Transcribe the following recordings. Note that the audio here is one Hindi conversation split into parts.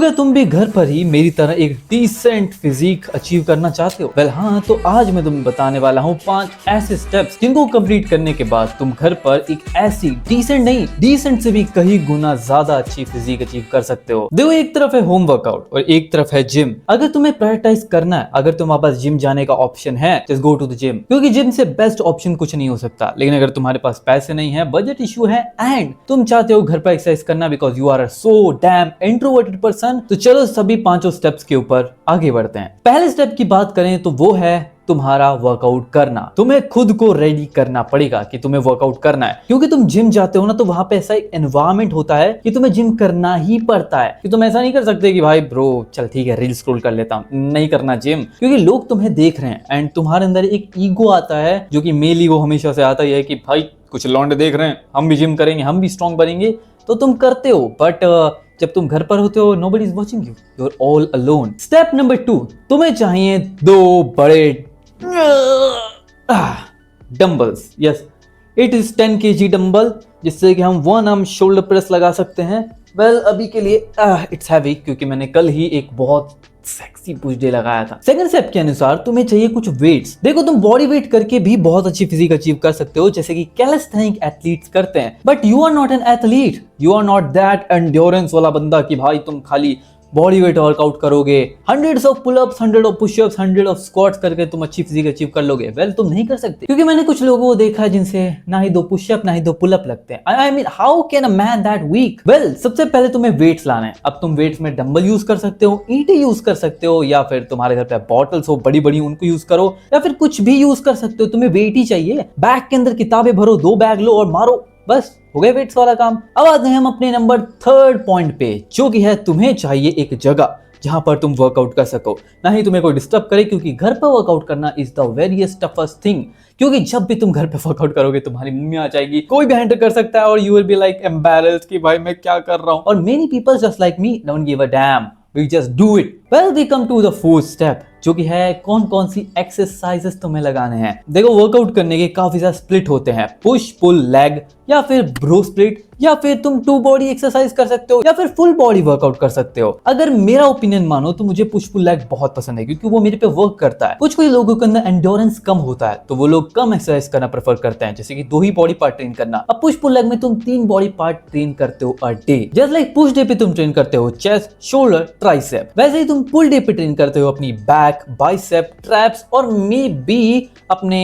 क्या तुम भी घर पर ही मेरी तरह एक डिसेंट फिजिक अचीव करना चाहते हो? वेल हाँ, तो आज मैं तुम्हें बताने वाला हूँ 5 ऐसे स्टेप्स जिनको कंप्लीट करने के बाद तुम घर पर एक ऐसी डिसेंट नहीं, डिसेंट से भी कहीं गुना ज्यादा अच्छी फिजिक अचीव कर सकते हो। देखो, एक तरफ है होम वर्कआउट और एक तरफ है जिम। अगर तुम्हें प्रायोरिटाइज करना है, अगर तुम्हारे पास जिम जाने का ऑप्शन है, just go to the gym, क्योंकि जिम से बेस्ट ऑप्शन कुछ नहीं हो सकता। लेकिन अगर तुम्हारे पास पैसे नहीं है, बजट इशू है एंड तुम चाहते हो घर पर एक्सरसाइज करना because you are so damn introverted person, तो चलो सभी 5 स्टेप्स के ऊपर आगे बढ़ते हैं। पहले स्टेप की बात करें तो वो है तुम्हारा वर्कआउट करना। तुम्हें खुद को रेडी करना पड़ेगा कि तुम्हें वर्कआउट करना है, क्योंकि तुम जिम जाते हो ना, तो वहां पे ऐसा एक एनवायरनमेंट होता है कि तुम्हें जिम करना ही पड़ता है। कि तुम ऐसा नहीं कर सकते कि भाई ब्रो चल ठीक है रील स्क्रॉल कर लेता हूं, नहीं करना जिम, क्योंकि लोग तुम्हें देख रहे हैं एंड तुम्हारे अंदर एक ईगो आता है, जो कि मेल ईगो हमेशा से आता ही है कि भाई कुछ लौंडे देख रहे हैं, हम भी जिम करेंगे, हम भी स्ट्रॉन्ग बनेंगे, तो तुम करते हो। बट जब तुम घर पर होते हो, nobody is watching you, you're all alone. Step number 2, तुम्हें चाहिए 2 बड़े dumbbells. Yes, it is 10 kg dumbbell, जिससे कि हम 1 आर्म शोल्डर प्रेस लगा सकते हैं। वेल अभी के लिए इट्स हैवी, क्योंकि मैंने कल ही एक बहुत सेक्सी पुश डे लगाया था। सेकंड स्टेप के अनुसार तुम्हें चाहिए कुछ वेट्स। देखो, तुम बॉडी वेट करके भी बहुत अच्छी फिजिक अचीव कर सकते हो, जैसे कि कैलिस्थेनिक एथलीट्स करते हैं। But you are not an athlete, you are not that endurance वाला बंदा कि भाई तुम खाली बॉडी वेट वर्कआउट करोगे, 100 of pullups, 100 of pushups, 100 of squats करके तुम अच्छी फिजिक अचीव कर लोगे। वेल तुम नहीं कर सकते, क्योंकि मैंने कुछ लोगों को देखा है जिनसे ना ही 2 पुशअप ना ही 2 पुलअप लगते हैं। I mean how can a man that weak? Well सबसे पहले तुम्हें वेट्स लाना है। अब तुम वेट्स में डंबल यूज कर सकते हो, ईंटें यूज कर सकते हो, या फिर तुम्हारे घर पे बॉटल्स हो बड़ी बड़ी उनको यूज करो, या फिर कुछ भी यूज कर सकते हो। तुम्हें वेट ही चाहिए, बैग के अंदर किताबें भरो, 2 बैग लो और मारो, बस हो गए वेट्स वाला काम। अब आते हैं हम अपने नंबर 3 पॉइंट पे, जो कि है तुम्हें चाहिए एक जगह जहां पर तुम वर्कआउट कर सको, ना ही तुम्हें कोई डिस्टर्ब करे, क्योंकि घर पर वर्कआउट करना इज द वेरीएस्ट टफेस्ट थिंग। क्योंकि जब भी तुम घर पे वर्कआउट करोगे, तुम्हारी मम्मी आ जाएगी, कोई भी हैंडल कर सकता है और you will be like embarrassed कि भाई मैं क्या कर रहा हूं। और many people just like me don't give a damn, we just do it. Well we come to the 4th step, जो कि है कौन कौन सी एक्सरसाइजेस तुम्हें लगाने हैं। देखो, वर्कआउट करने के काफी सारे स्प्लिट होते हैं, पुश पुल लेग, या फिर ब्रो स्प्लिट, या फिर तुम 2 बॉडी एक्सरसाइज कर सकते हो, या फिर फुल बॉडी वर्कआउट कर सकते हो। अगर मेरा ओपिनियन मानो तो मुझे पुश पुल लेग बहुत पसंद है, क्योंकि वो मेरे पे वर्क करता है। कुछ लोगों के अंदर एंड्योरेंस कम होता है, तो वो लोग कम एक्सरसाइज करना प्रेफर करते हैं, जैसे कि 2 ही बॉडी पार्ट ट्रेन करना। अब पुश पुल लेग में तुम 3 बॉडी पार्ट ट्रेन करते हो a day. Just like push day पे तुम ट्रेन करते हो चेस्ट, शोल्डर, ट्राइसेप, वैसे ही तुम पुल डे पे ट्रेन करते हो अपनी बैक, बाइसेप, ट्रैप्स और मे बी अपने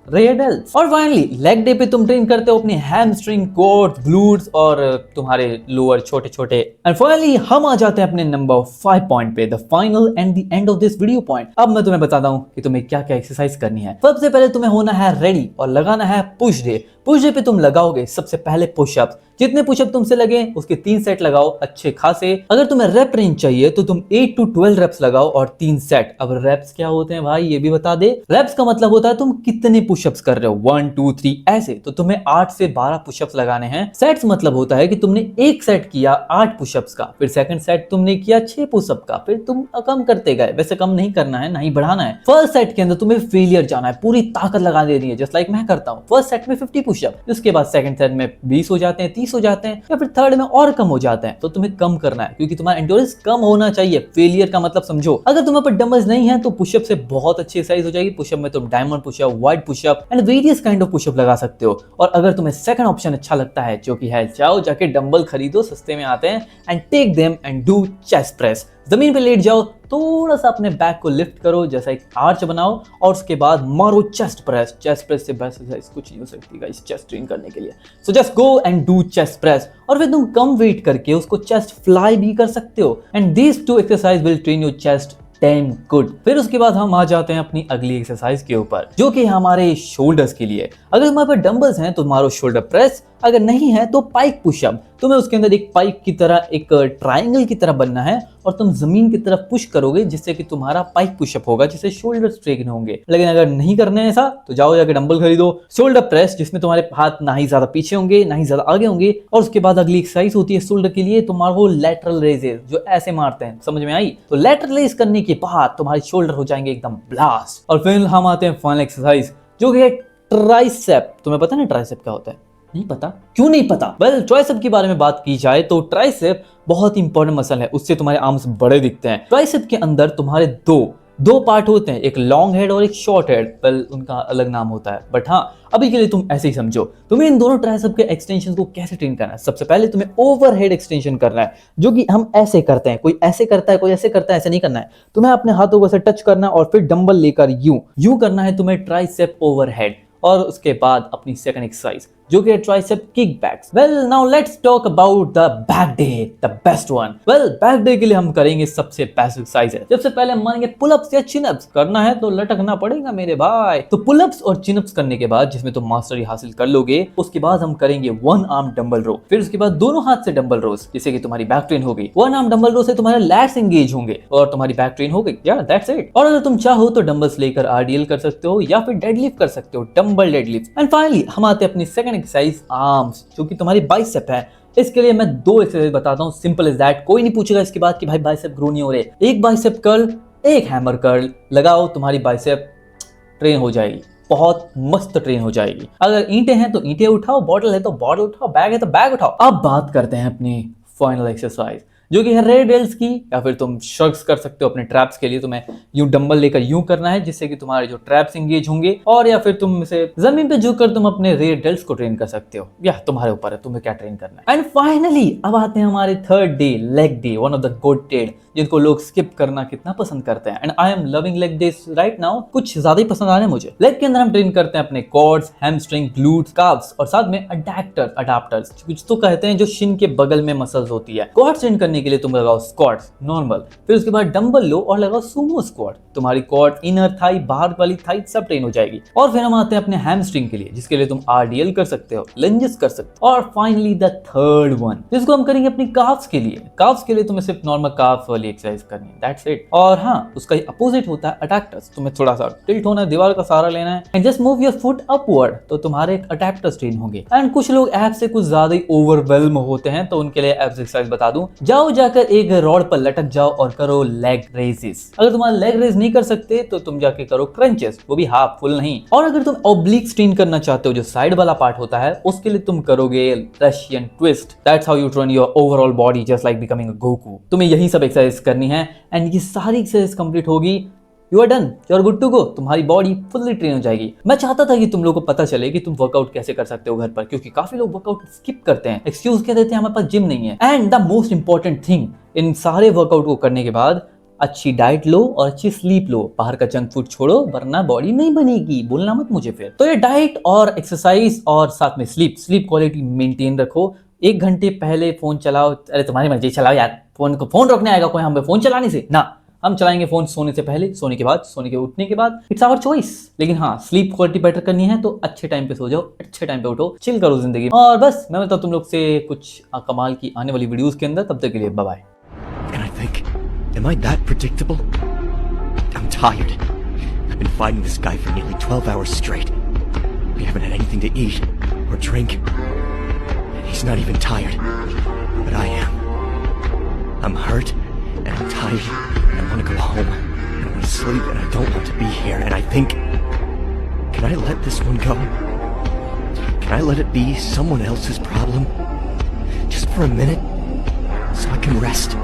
रेयर डेल्ट्स। और फाइनली लेग डे पे तुम ट्रेन करते हो अपने हैमस्ट्रिंग, कोर्स, ग्लूट्स और तुम्हारे लोअर छोटे छोटे। एंड फाइनली हम आ जाते हैं अपने नंबर 5 पॉइंट पे, the final and the end of this video point. अब मैं तुम्हें बताता हूं कि तुम्हें क्या क्या एक्सरसाइज करनी है। सबसे पहले तुम्हें होना है रेडी और लगाना है पुश डे। पुश डे पे तुम लगाओगे सबसे पहले पुशअप। जितने पुशअप तुमसे लगे उसके 3 सेट लगाओ अच्छे खासे। अगर तुम्हें रेप रेंज चाहिए तो तुम 8 to 12 रेप्स लगाओ और 3 सेट। अब रेप्स क्या होते हैं भाई, ये भी बता दे। रेप्स का मतलब होता है तुम कितने पुशअप्स कर रहे हो, 1 2 3 ऐसे, तो तुम्हें 8 से 12 पुशअप्स लगाने हैं। सेट्स मतलब होता है कि तुमने एक सेट किया 8 पुशअप्स का, फिर सेकंड सेट तुमने किया 6 पुशअप का, फिर तुम कम करते गए। वैसे कम नहीं करना है, ना ही बढ़ाना है। फर्स्ट सेट के अंदर तुम्हें फेलियर जाना है, पूरी ताकत लगा देनी है, जस्ट लाइक मैं करता हूँ। फर्स्ट सेट में 50 पुशअप, उसके बाद सेकंड सेट में 20 हो जाते हैं, 30 हो जाते हैं, या फिर थर्ड में और कम हो जाते हैं। तो तुम्हें कम करना है, क्योंकि तुम्हारा एंड्योरेंस कम होना चाहिए। फेलियर का मतलब समझो। अगर तुम्हारे पर डंबल्स नहीं है तो पुशअप से बहुत अच्छी एक्सरसाइज हो जाएगी। पुशअप में तुम diamond pushup, wide pushup and various kind of pushup लगा सकते हो। और अगर तुम्हें सेकंड ऑप्शन अच्छा लगता है, जो कि है जाओ जाके डंबल खरीदो, सस्ते में आते हैं, and take them and do chest press. जमीन पे लेट जाओ, थोड़ा सा अपने बैक को लिफ्ट करो, जैसा एक आर्च बनाओ, और उसके बाद मारो चेस्ट प्रेस। चेस्ट प्रेस से बेस्ट एक्सरसाइज कुछ नहीं हो सकती गाइस चेस्ट ट्रेन करने के लिए। So just go and do chest press. और फिर तुम कम वेट करके उसको चेस्ट फ्लाई भी कर सकते हो। And these 2 exercise will train your chest damn good। फिर उसके बाद हम आ जाते हैं अपनी अगली एक्सरसाइज के ऊपर, जो कि हमारे शोल्डर्स के लिए। अगर तुम्हारे पास डंबल्स हैं तो मारो शोल्डर प्रेस, अगर नहीं है तो पाइक पुशअप। तुम्हें उसके अंदर एक पाइक की तरह, एक ट्राइंगल की तरह बनना है और तुम जमीन की तरफ पुश करोगे, जिससे कि तुम्हारा पाइक पुशअप होगा, जिससे शोल्डर स्ट्रेन होंगे। लेकिन अगर नहीं करने ऐसा तो जाओ जाके डंबल खरीदो। शोल्डर प्रेस, जिसमें तुम्हारे हाथ ना ही ज्यादा पीछे होंगे ना ही ज्यादा आगे होंगे। और उसके बाद अगली एक्सरसाइज होती है शोल्डर के लिए, तुम्हारा लैटरल रेजेस, जो ऐसे मारते हैं, समझ में आई? तो लैटरल रेज करने के बाद तुम्हारे शोल्डर हो जाएंगे एकदम ब्लास्ट। और फिर हम आते हैं फाइनल एक्सरसाइज, जो कि है ट्राइसेप। तुम्हें पता है ट्राइसेप क्या होता है? नहीं पता? क्यों नहीं पता? वेल, ट्राइसेप के बारे में बात की जाए तो ट्राइसेप बहुत इंपॉर्टेंट मसल है, उससे तुम्हारे आर्म्स बड़े दिखते हैं। ट्राइसेप के अंदर तुम्हारे दो पार्ट होते हैं, एक लॉन्ग हेड और एक शॉर्ट हेड। वेल, उनका अलग नाम होता है, बट हाँ, अभी के लिए तुम ऐसे ही समझो। तुम्हें इन दोनों ट्राइसेप के एक्सटेंशन को कैसे ट्रेन करना है? सबसे पहले तुम्हें ओवरहेड एक्सटेंशन करना है, जो कि हम ऐसे करते हैं। कोई ऐसे करता है, कोई ऐसे करता है, ऐसे नहीं करना है। तुम्हें अपने हाथों को ऐसे टच करना है और फिर डंबल लेकर यूं करना है तुम्हें ट्राइसेप ओवरहेड। और उसके बाद अपनी सेकंड एक्सरसाइज जो कि tricep kickbacks. Well, now let's talk about the back day, the best one. Well, back day के लिए हम करेंगे सबसे बेस्ट एक्सरसाइज है। सबसे पहले हम मानेंगे पुलअप्स या चिनअप्स। करना है तो लटकना पड़ेगा मेरे भाई। तो पुलअप्स और चिनअप्स करने के बाद, जिसमें तुम मास्टरी हासिल कर लोगे, उसके बाद हम करेंगे वन आर्म डंबल रो। फिर उसके बाद दोनों हाथ से डंबल रोज, जिससे कि तुम्हारी बैक ट्रेन हो गई। वन आर्म डंबल रो से तुम्हारे लैट्स एंगेज होंगे और तुम्हारी बैक ट्रेन हो गई। या दैट्स इट। और अगर तुम चाहो तो डंबल्स लेकर आरडीएल कर सकते हो या फिर डेडलिफ्ट कर सकते हो, डंबल डेडलिफ्ट। एंड फाइनली हम आते हैं अपनी सेकंड एक्सरसाइज, आर्म्स, जो कि तुम्हारी बाइसेप है। इसके लिए मैं दो एक्सरसाइज बताता हूं, सिंपल इज दैट। कोई नहीं पूछेगा इसके बाद कि भाई बाइसेप ग्रो नहीं हो रहे। एक बाइसेप कर्ल, एक हैमर कर्ल लगाओ, तुम्हारी बाइसेप ट्रेन हो जाएगी, बहुत मस्त ट्रेन हो जाएगी। अगर ईंटें हैं तो ईंटें उठाओ, बॉटल है तो बॉटल उठाओ, बैग है तो बैग उठाओ। अब बात करते हैं अपनी फाइनल एक्सरसाइज, जो कि है रेड रेल्स की, या फिर तुम शर्क्स कर सकते हो अपने ट्रैप्स के लिए। तुम्हें यूं डंबल लेकर यूं करना है, जिससे कि तुम्हारे जो ट्रैप्स एंगेज होंगे, और या फिर तुम इसे जमीन पे झुककर तुम अपने रेड रेल्स को ट्रेन कर सकते हो। या तुम्हारे ऊपर है तुम्हें क्या ट्रेन करना है। एंड फाइनली अब आते हैं हमारे third day, leg day, one of the GOATed, जिनको लोग स्किप करना कितना पसंद करते हैं। And I am loving leg days right now, कुछ ज्यादा ही पसंद आ रहे हैं मुझे। लेग के अंदर हम ट्रेन करते हैं अपने क्वाड्स, हैमस्ट्रिंग, ग्लूट्स, काफ्स और साथ में अडैप्टर्स, कुछ तो कहते हैं जो शिन के बगल में मसल्स होती है। क्वाड्स ट्रेन करने के लिए तुम लगाओ स्क्वाट्स नॉर्मल, फिर उसके बाद डंबल लो और लगाओ सुमो स्क्वाट। तुम्हारी क्वाड, इनर थाई, बाहर वाली थाई सब ट्रेन हो जाएगी। और फिर हम आते हैं अपने हैमस्ट्रिंग के लिए, जिसके लिए तुम आरडीएल कर सकते हो, लंजेस कर सकते हो। और फाइनली द थर्ड वन, जिसको हम करेंगे अपनी काफ्स के लिए। काफ्स के लिए तुम्हें सिर्फ नॉर्मल काफ वाली एक्सरसाइज करनी है, दैट्स इट। और हाँ, उसका अपोजिट होता है अडैप्टर्स। तुम्हें थोड़ा सा टिल्ट होना है, दीवार का सहारा लेना है and just move your foot upward, तो तुम्हारे अडैप्टर्स ट्रेन होंगे। एंड कुछ लोग ऐप से कुछ ज्यादा ही ओवरवेल्म होते हैं, तो उनके लिए एप्स एक्सरसाइज बता दूं। जाओ जाकर एक रॉड पर लटक जाओ और करो लेग रेजेस। अगर तुम्हारा लेग रेज नहीं कर सकते तो तुम जाके करो क्रंचेस, वो भी हाफ फुल नहीं। और अगर तुम ऑब्लिक्स ट्रेन करना चाहते हो, जो साइड वाला पार्ट होता है, उसके लिए तुम करोगे Russian twist. That's how you train your overall body, just like becoming a Goku. तुम्हें यही सब एक्सरसाइज करनी है एंड ये सारी एक्सरसाइज कंप्लीट होगी, you are done, you are good to go. तुम्हारी बॉडी फुल्ली ट्रेन हो जाएगी। मैं चाहता था कि तुम लोगों को पता चले कि तुम वर्कआउट कैसे कर सकते हो घर पर, क्योंकि काफी लोग वर्कआउट स्किप करते हैं, एक्सक्यूज कह देते हैं हमारे पास जिम नहीं है। And the most important thing, इन सारे वर्कआउट को करने के बाद अच्छी डाइट लो और अच्छी स्लीप लो। बाहर का जंक फूड छोड़ो, वरना बॉडी नहीं बनेगी, बोलना मत मुझे फिर। तो ये डाइट और एक्सरसाइज और साथ में स्लीप क्वालिटी मेंटेन रखो। 1 घंटे पहले फोन चलाओ, अरे तुम्हारी मर्जी, चलाओ यार, फोन रोकने आएगा कोई हमें फोन चलाने से? ना, हम चलाएंगे फोन सोने से पहले, सोने के बाद, सोने के उठने के बाद, इट्स आवर चॉइस। लेकिन हाँ, स्लीप क्वालिटी बेटर करनी है तो अच्छे टाइम पे सो जाओ, अच्छे टाइम पे उठो, चिल करो जिंदगी। और बस मैं बताऊँ तुम लोग से कुछ कमाल की आने वाली वीडियोस के अंदर। तब तक के लिए bye bye. Am I that predictable? I'm tired. I've been fighting this guy for nearly 12 hours straight. We haven't had anything to eat or drink. And he's not even tired. But I am. I'm hurt and I'm tired. And I want to go home. And I want to sleep and I don't want to be here. And I think, can I let this one go? Can I let it be someone else's problem? Just for a minute? So I can rest.